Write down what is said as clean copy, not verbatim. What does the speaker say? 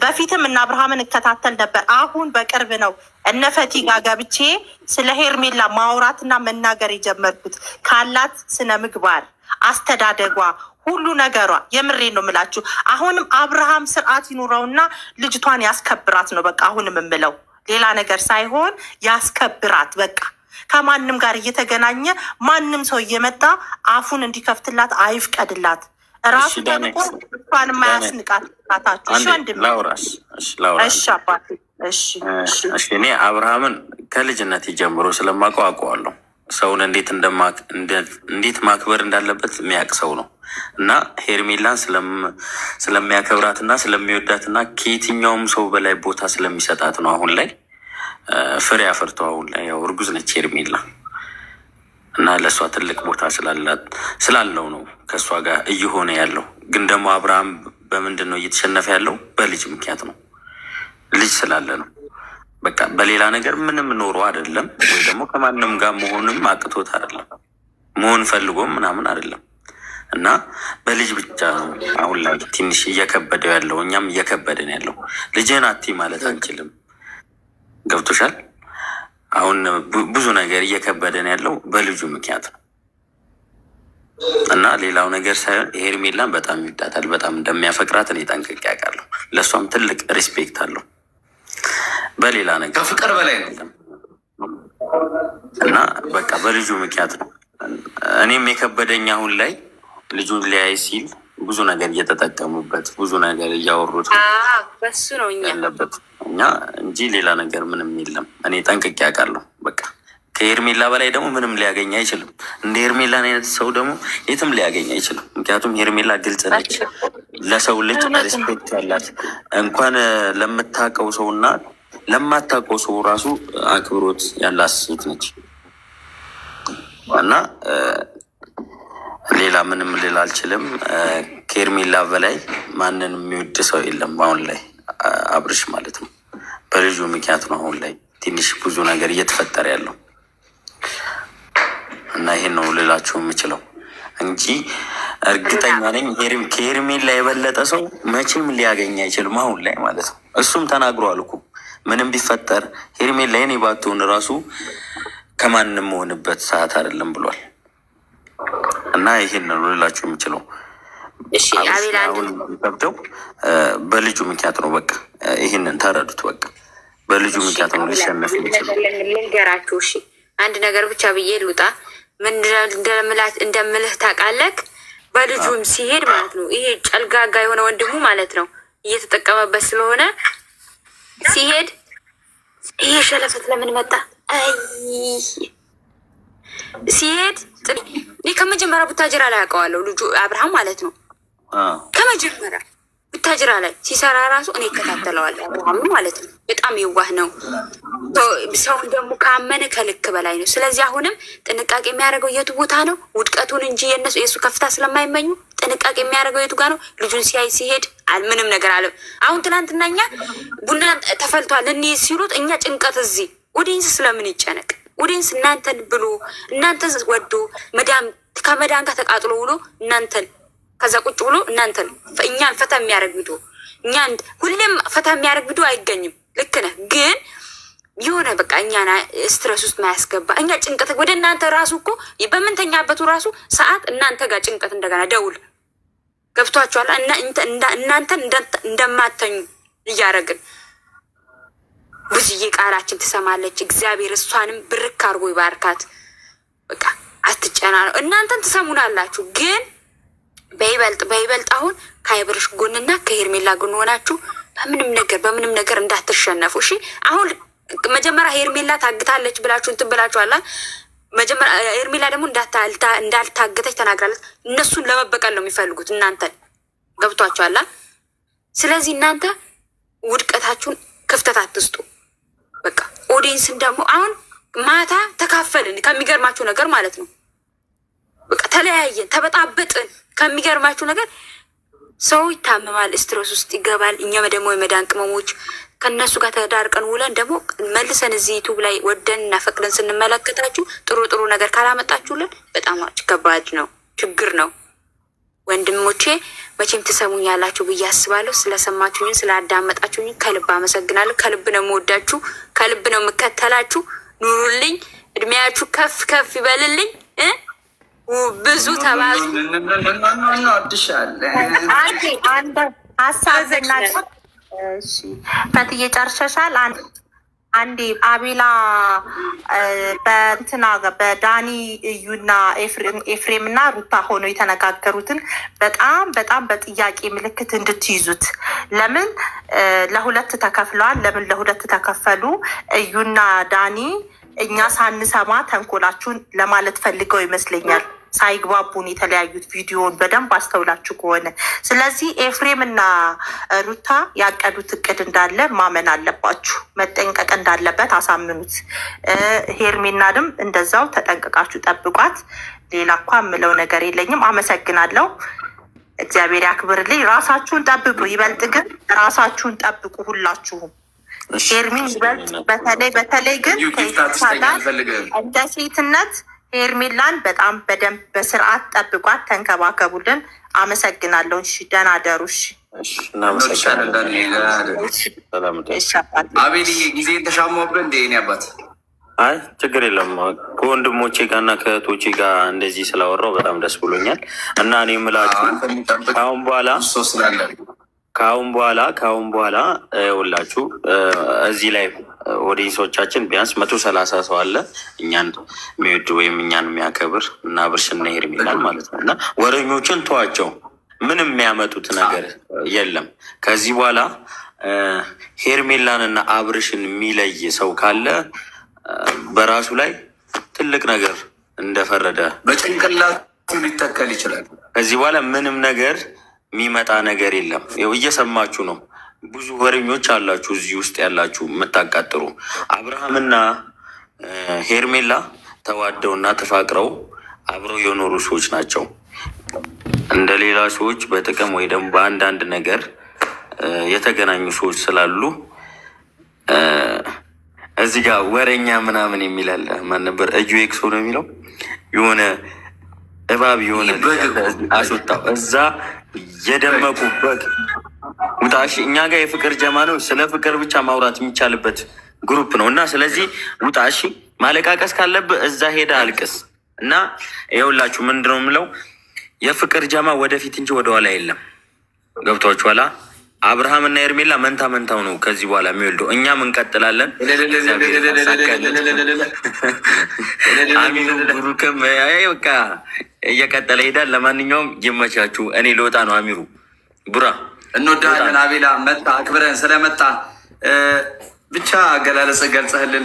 በፊትም እና አብርሃምን እከታተል ነበር። አሁን በቅርብ ነው እነ ፈቲ ጋር ገብቼ ስለ ሄርሜላ ማውራትና መናገር የጀመርኩት ካላት ስነ ምግባር፣ አስተዳደጓ፣ ሁሉ ነገሯ የምሬ ነው የምላችሁ። አሁንም አብርሃም ስርዓት ይኑረውና ልጅቷን ያስከብራት ነው በቃ። አሁንም የምለው ሌላ ነገር ሳይሆን ያስከብራት በቃ። ከማንም ጋር እየተገናኘ ማንም ሰው እየመጣ አፉን እንዲከፍትላት አይፍቀድላት። ራሱ ተንቆ እሷን ማያስንቃት ታታችሁ እኔ አብርሃምን ከልጅነት ጀምሮ ስለማውቀዋለሁ። ሰውን እንዴት ማክበር እንዳለበት የሚያውቅ ሰው ነው እና ሄርሜላን ስለሚያከብራት እና ስለሚወዳት እና ከየትኛውም ሰው በላይ ቦታ ስለሚሰጣት ነው አሁን ላይ ፍሬ አፍርቶ አሁን ላይ ያው እርጉዝ ነች ሄርሜላ እና ለእሷ ትልቅ ቦታ ስላለው ነው ከእሷ ጋር እየሆነ ያለው። ግን ደግሞ አብርሃም በምንድን ነው እየተሸነፈ ያለው? በልጅ ምክንያት ነው። ልጅ ስላለ ነው በቃ። በሌላ ነገር ምንም ኖሮ አይደለም፣ ወይ ደግሞ ከማንም ጋር መሆንም አቅቶት አይደለም፣ መሆን ፈልጎም ምናምን አይደለም። እና በልጅ ብቻ ነው አሁን ላይ ትንሽ እየከበደው ያለው። እኛም እየከበደን ያለው ልጅህን አቲ ማለት አንችልም። ገብቶሻል? አሁን ብዙ ነገር እየከበደን ያለው በልጁ ምክንያት ነው። እና ሌላው ነገር ሳይሆን ሄርሜላን በጣም ይወዳታል፣ በጣም እንደሚያፈቅራት እኔ ጠንቅቄ አውቃለሁ። ለእሷም ትልቅ ሪስፔክት አለው። በሌላ ነገር ከፍቅር በላይ ነው እና በቃ በልጁ ምክንያት ነው። እኔም የከበደኝ አሁን ላይ ልጁን ሊያይ ሲል ብዙ ነገር እየተጠቀሙበት ብዙ ነገር እያወሩት በሱ ነው ያለበት እኛ እንጂ ሌላ ነገር ምንም የለም። እኔ ጠንቅቄ አውቃለሁ። በቃ ከሄርሜላ በላይ ደግሞ ምንም ሊያገኝ አይችልም። እንደ ሄርሜላን አይነት ሰው ደግሞ የትም ሊያገኝ አይችልም። ምክንያቱም ሄርሜላ ግልጽ ነች፣ ለሰው ልጅ ሪስፔክት ያላት እንኳን ለምታውቀው ሰው እና ለማታውቀው ሰው ራሱ አክብሮት ያላት ሴት ነች እና ሌላ ምንም ልል አልችልም። ከሄርሜላ በላይ ማንን የሚወድ ሰው የለም አሁን ላይ አብርሽ ማለት ነው። በልጁ ምክንያት ነው አሁን ላይ ትንሽ ብዙ ነገር እየተፈጠረ ያለው እና ይሄን ነው ልላችሁ የምችለው እንጂ እርግጠኛ ነኝ ከሄርሜላ የበለጠ ሰው መቼም ሊያገኝ አይችልም አሁን ላይ ማለት ነው። እሱም ተናግሯል እኮ ምንም ቢፈጠር ሄርሜላ የኔ ባትሆን ራሱ ከማንም መሆንበት ሰዓት አይደለም ብሏል። እና ይሄን ነው ልላችሁ የምችለው። እሺ አቤል አሁን ገብተው በልጁ ምክንያት ነው በቃ። ይሄንን ተረዱት በቃ። በልጁ ምክንያት ነው ሊሸነፍ የሚችለው። ልንገራችሁ እሺ፣ አንድ ነገር ብቻ ብዬ ልውጣ። ምን እንደምልህ ታውቃለህ? በልጁም ሲሄድ ማለት ነው ይሄ ጨልጋጋ የሆነ ወንድሙ ማለት ነው እየተጠቀመበት ስለሆነ ሲሄድ ይሄ ሸለፈት ለምን መጣ? አይ ሲሄድ እኔ ከመጀመሪያ ቡታጅራ ላይ አውቀዋለሁ ልጁ አብርሃም ማለት ነው። ከመጀመሪያ ቡታጅራ ላይ ሲሰራ ራሱ እኔ እከታተለዋለሁ አብርሃም ማለት ነው። በጣም የዋህ ነው። ሰውን ደግሞ ካመነ ከልክ በላይ ነው። ስለዚህ አሁንም ጥንቃቄ የሚያደርገው የቱ ቦታ ነው? ውድቀቱን እንጂ የእሱ ከፍታ ስለማይመኙ ጥንቃቄ የሚያደርገው የቱ ጋር ነው? ልጁን ሲያይ ሲሄድ ምንም ነገር አለ። አሁን ትናንትና እኛ ቡና ተፈልቷል እንይዝ ሲሉት እኛ ጭንቀት እዚህ ኦዲየንስ ስለምን ይጨነቅ? ኦዲየንስ እናንተን ብሎ እናንተን ወዶ ከመዳን ጋር ተቃጥሎ ውሎ እናንተን ከዛ ቁጭ ብሎ እናንተን እኛን ፈታ የሚያደርግ ቪዲዮ እኛን ሁሌም ፈታ የሚያደርግ ቪዲዮ አይገኝም። ልክ ነህ፣ ግን የሆነ በቃ እኛን ስትረስ ውስጥ ማያስገባ እኛ ጭንቀት ወደ እናንተ ራሱ እኮ በምንተኛበቱ ራሱ ሰዓት እናንተ ጋር ጭንቀት እንደገና ደውል ገብቷችኋል። እናንተን እንደማተኙ እያደረግን ብዙዬ ቃላችን ትሰማለች። እግዚአብሔር እሷንም ብርክ አድርጎ ይባርካት። በቃ አትጨና ነው። እናንተን ትሰሙናላችሁ፣ ግን በይበልጥ አሁን ከአብርሽ ጎንና ከሄርሜላ ጎን ሆናችሁ በምንም ነገር እንዳትሸነፉ እሺ። አሁን መጀመሪያ ሄርሜላ ታግታለች ብላችሁ እንትን ብላችኋላ። መጀመሪያ ሄርሜላ ደግሞ እንዳልታገተች ተናግራለች። እነሱን ለመበቀል ነው የሚፈልጉት እናንተን ገብቷችኋላ። ስለዚህ እናንተ ውድቀታችሁን ክፍተት አትስጡ። በቃ ኦዲየንስን ደግሞ አሁን ማታ ተካፈልን ከሚገርማችሁ ነገር ማለት ነው። በቃ ተለያየን፣ ተበጣበጥን። ከሚገርማችሁ ነገር ሰው ይታመማል፣ ስትረስ ውስጥ ይገባል። እኛም ደግሞ የመዳን ቅመሞች ከእነሱ ጋር ተዳርቀን ውለን ደግሞ መልሰን እዚህ ዩቱብ ላይ ወደን እና ፈቅደን ስንመለከታችሁ ጥሩ ነገር ካላመጣችሁልን በጣም ከባድ ነው፣ ችግር ነው። ወንድሞቼ መቼም ትሰሙኝ ያላችሁ ብዬ አስባለሁ። ስለሰማችሁኝ ስላዳመጣችሁኝ ከልብ አመሰግናለሁ። ከልብ ነው የምወዳችሁ፣ ከልብ ነው የምከተላችሁ። ኑሩልኝ፣ እድሜያችሁ ከፍ ከፍ ይበልልኝ፣ ብዙ ተባዙ። አንድ ሀሳብ ፈትዬ ጨርሰሻል? አንዴ አቤላ በእንትና በዳኒ እዩና ኤፍሬም እና ሩታ ሆነው የተነጋገሩትን በጣም በጥያቄ ምልክት እንድትይዙት። ለምን ለሁለት ተከፍለዋል? ለምን ለሁለት ተከፈሉ? እዩና ዳኒ እኛ ሳንሰማ ተንኮላችሁን ለማለት ፈልገው ይመስለኛል ሳይግባቡን የተለያዩት ቪዲዮውን በደንብ አስተውላችሁ ከሆነ። ስለዚህ ኤፍሬም እና ሩታ ያቀዱት እቅድ እንዳለ ማመን አለባችሁ። መጠንቀቅ እንዳለበት አሳምኑት። ሄርሜላንም እንደዛው ተጠንቅቃችሁ ጠብቋት። ሌላ እኳ የምለው ነገር የለኝም። አመሰግናለሁ። እግዚአብሔር ያክብርልኝ። ራሳችሁን ጠብቁ። ይበልጥ ግን ራሳችሁን ጠብቁ ሁላችሁም። ሄርሜን ይበልጥ በተለይ ግን እንደ ሴትነት ሄርሜላን በጣም በደንብ በስርዓት ጠብቋት፣ ተንከባከቡልን። አመሰግናለሁ። እሺ፣ ደህና ደሩ። አቤልዬ ጊዜ ተሻማብህ እንደ እኔ አባት። አይ ችግር የለም። ከወንድሞቼ ጋር እና ከእህቶቼ ጋር እንደዚህ ስላወራው በጣም ደስ ብሎኛል። እና እኔ የምላችሁ ከአሁን በኋላ ሁላችሁ እዚህ ላይ ኦዲየንሶቻችን ቢያንስ 130 ሰው አለ እኛን የሚወድ ወይም እኛን የሚያከብር እና አብርሽና ሄርሜላን ማለት ነው። እና ወረኞችን ተዋቸው፣ ምንም የሚያመጡት ነገር የለም። ከዚህ በኋላ ሄርሜላን እና አብርሽን የሚለይ ሰው ካለ በራሱ ላይ ትልቅ ነገር እንደፈረደ በጭንቅላቱ ሊተከል ይችላል። ከዚህ በኋላ ምንም ነገር የሚመጣ ነገር የለም። እየሰማችሁ ነው። ብዙ ወሬኞች አላችሁ እዚህ ውስጥ ያላችሁ የምታቃጥሩ። አብርሃምና ሄርሜላ ተዋደውና ተፋቅረው አብረው የኖሩ ሰዎች ናቸው። እንደ ሌላ ሰዎች በጥቅም ወይ ደግሞ በአንዳንድ ነገር የተገናኙ ሰዎች ስላሉ እዚህ ጋር ወሬኛ ምናምን የሚላለ ማን ነበር? እጁ ኤክሶ ነው የሚለው የሆነ እባብ የሆነ አስወጣው። እዛ የደመቁበት ውጣሽ። እኛ ጋር የፍቅር ጀማ ነው። ስለ ፍቅር ብቻ ማውራት የሚቻልበት ግሩፕ ነው እና ስለዚህ ውጣሽ። ማለቃቀስ ካለብህ እዛ ሄደ አልቅስ። እና ይኸውላችሁ ምንድን ነው የምለው፣ የፍቅር ጀማ ወደፊት እንጂ ወደኋላ የለም። ገብቷችኋላ? አብርሃም እና ሄርሜላ መንታው ነው ከዚህ በኋላ የሚወልደው። እኛም እንቀጥላለን። አሚኑ ብሩክም በቃ እየቀጠለ ሄዳል። ለማንኛውም ይመቻችሁ። እኔ ልወጣ ነው። አሚሩ ቡራ እንወዳለን። አቤላ መጣ፣ አክብረን ስለመጣ ብቻ አገላለጽ ገልጸህልን